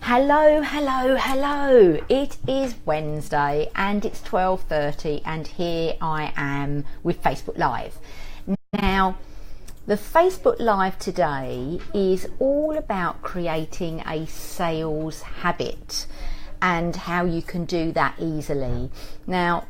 Hello, hello, hello. It is Wednesday and it's 12:30 and here I am with Facebook Live. Now, the Facebook Live today is all about creating a sales habit and how you can do that easily. Now,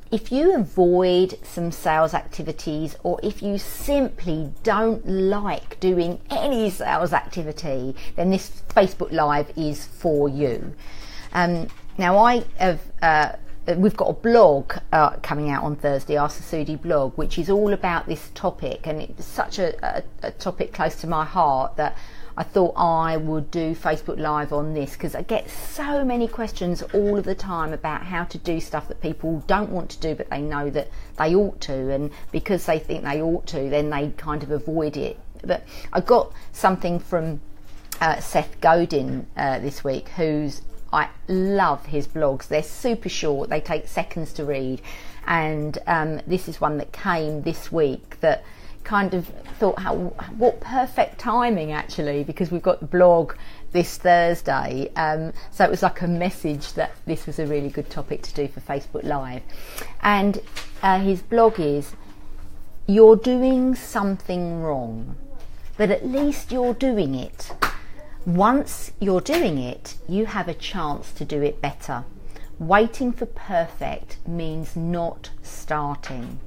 if you avoid some sales activities, or if you simply don't like doing any sales activity, then this Facebook Live is for you. Now we've got a blog coming out on Thursday, our Sasudi blog, which is all about this topic, and it's such a topic close to my heart that I thought I would do Facebook Live on this, because I get so many questions all of the time about how to do stuff that people don't want to do but they know that they ought to, and because they think they ought to, then they kind of avoid it. But I got something from Seth Godin this week, I love his blogs. They're super short, they take seconds to read, and this is one that came this week that kind of thought, what perfect timing actually, because we've got the blog this Thursday, so it was like a message that this was a really good topic to do for Facebook Live. And his blog is, you're doing something wrong, but at least you're doing it. Once you're doing it, you have a chance to do it better. Waiting for perfect means not starting.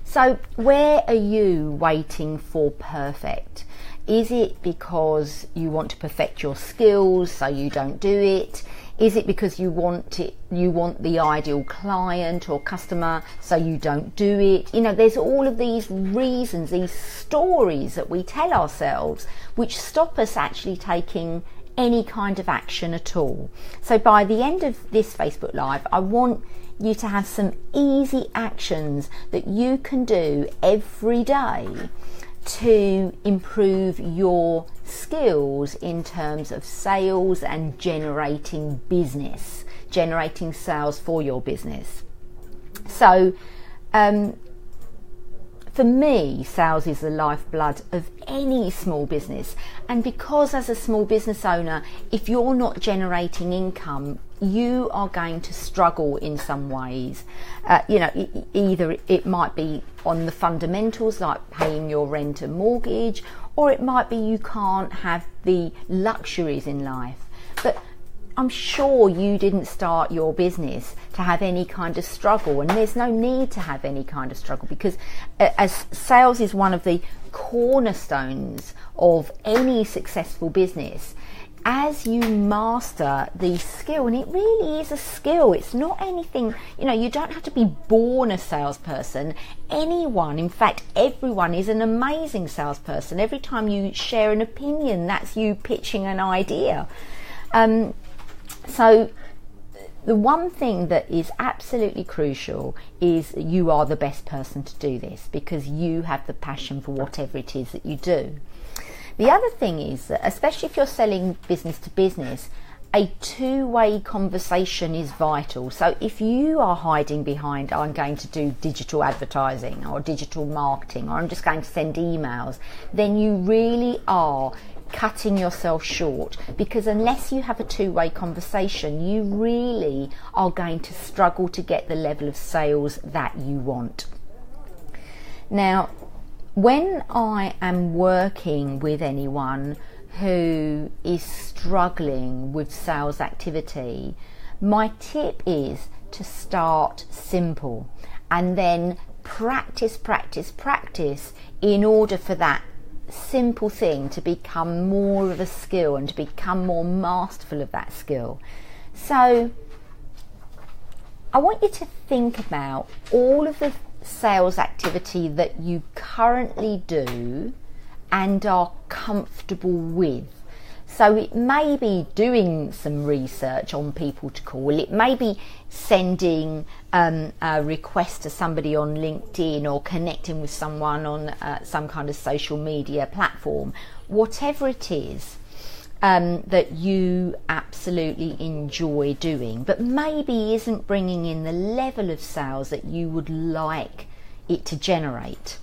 So where are you waiting for perfect? Is it because you want to perfect your skills so you don't do it? Is it because you want the ideal client or customer so you don't do it? You know, there's all of these reasons, these stories that we tell ourselves which stop us actually taking any kind of action at all. So by the end of this Facebook Live, I want you to have some easy actions that you can do every day to improve your skills in terms of sales and generating sales for your business. So for me, sales is the lifeblood of any small business, and because as a small business owner, if you're not generating income, you are going to struggle in some ways. Either it might be on the fundamentals like paying your rent and mortgage, or it might be you can't have the luxuries in life. But I'm sure you didn't start your business to have any kind of struggle, and there's no need to have any kind of struggle, because as sales is one of the cornerstones of any successful business, as you master the skill, and it really is a skill, it's not anything, you don't have to be born a salesperson. Anyone, in fact everyone, is an amazing salesperson. Every time you share an opinion, that's you pitching an idea. So the one thing that is absolutely crucial is you are the best person to do this, because you have the passion for whatever it is that you do. The other thing is that, especially if you're selling business to business, a two-way conversation is vital. So if you are hiding behind, I'm going to do digital advertising or digital marketing, or I'm just going to send emails, then you really are cutting yourself short, because unless you have a two-way conversation, you really are going to struggle to get the level of sales that you want. Now, when I am working with anyone who is struggling with sales activity, my tip is to start simple and then practice in order for that simple thing to become more of a skill and to become more masterful of that skill. So I want you to think about all of the sales activity that you currently do and are comfortable with. So it may be doing some research on people to call, it may be sending a request to somebody on LinkedIn, or connecting with someone on some kind of social media platform. Whatever it is that you absolutely enjoy doing, but maybe isn't bringing in the level of sales that you would like it to generate.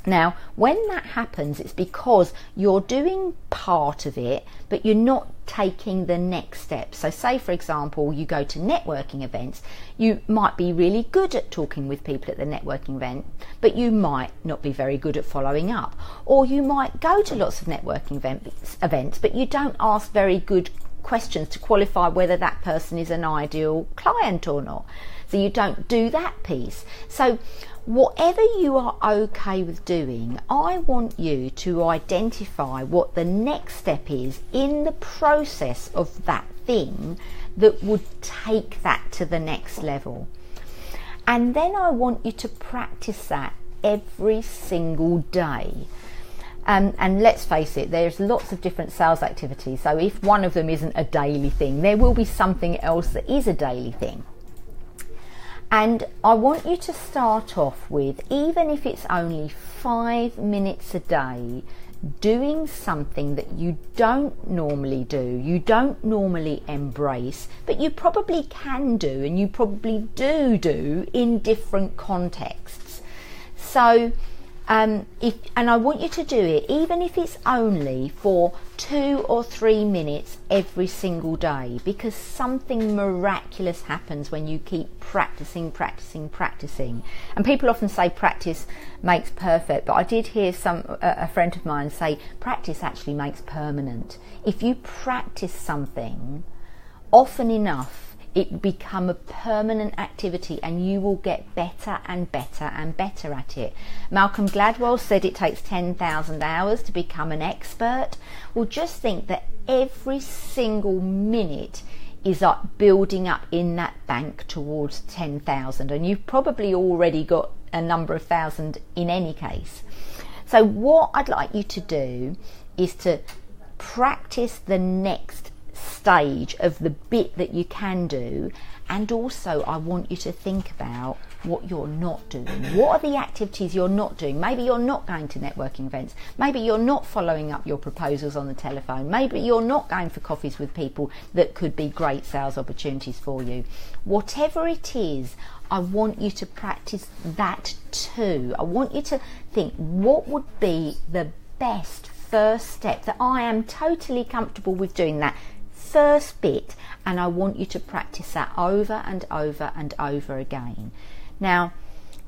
Now, when that happens, it's because you're doing part of it, but you're not taking the next step. So say, for example, you go to networking events, you might be really good at talking with people at the networking event, but you might not be very good at following up. Or you might go to lots of networking events, but you don't ask very good questions to qualify whether that person is an ideal client or not. So you don't do that piece. So whatever you are okay with doing, I want you to identify what the next step is in the process of that thing that would take that to the next level. And then I want you to practice that every single day. And let's face it, there's lots of different sales activities. So if one of them isn't a daily thing, there will be something else that is a daily thing. And I want you to start off with, even if it's only 5 minutes a day, doing something that you don't normally do, you don't normally embrace, but you probably can do, and you probably do in different contexts. So and I want you to do it, even if it's only for 2 or 3 minutes every single day, because something miraculous happens when you keep practicing. And people often say practice makes perfect, but I did hear a friend of mine say practice actually makes permanent. If you practice something often enough, it will become a permanent activity, and you will get better and better and better at it. Malcolm Gladwell said it takes 10,000 hours to become an expert. Well, just think that every single minute is like building up in that bank towards 10,000, and you've probably already got a number of thousand in any case. So what I'd like you to do is to practice the next stage of the bit that you can do, and also I want you to think about what you're not doing. What are the activities you're not doing? Maybe you're not going to networking events, maybe you're not following up your proposals on the telephone, maybe you're not going for coffees with people that could be great sales opportunities for you. Whatever it is, I want you to practice that too. I want you to think, what would be the best first step that I am totally comfortable with doing that first bit, and I want you to practice that over and over and over again. Now,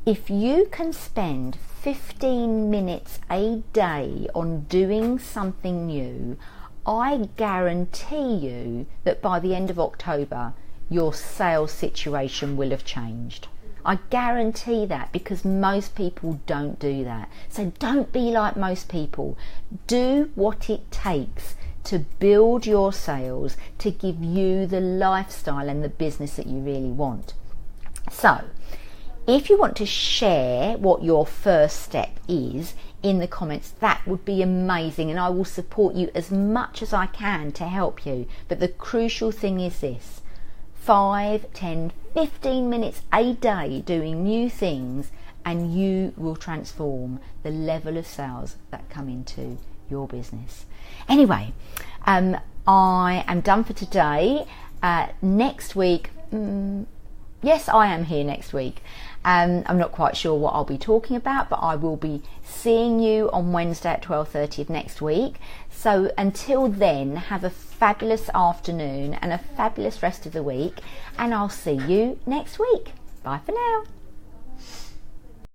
if you can spend 15 minutes a day on doing something new, I guarantee you that by the end of October, your sales situation will have changed. I guarantee that, because most people don't do that. So don't be like most people. Do what it takes to build your sales, to give you the lifestyle and the business that you really want. So if you want to share what your first step is in the comments, that would be amazing, and I will support you as much as I can to help you. But the crucial thing is this: 5, 10, 15 minutes a day doing new things, and you will transform the level of sales that come into your business. Anyway, I am done for today. Next week, yes, I am here next week. I'm not quite sure what I'll be talking about, but I will be seeing you on Wednesday at 12:30 of next week. So until then, have a fabulous afternoon and a fabulous rest of the week, and I'll see you next week. Bye for now.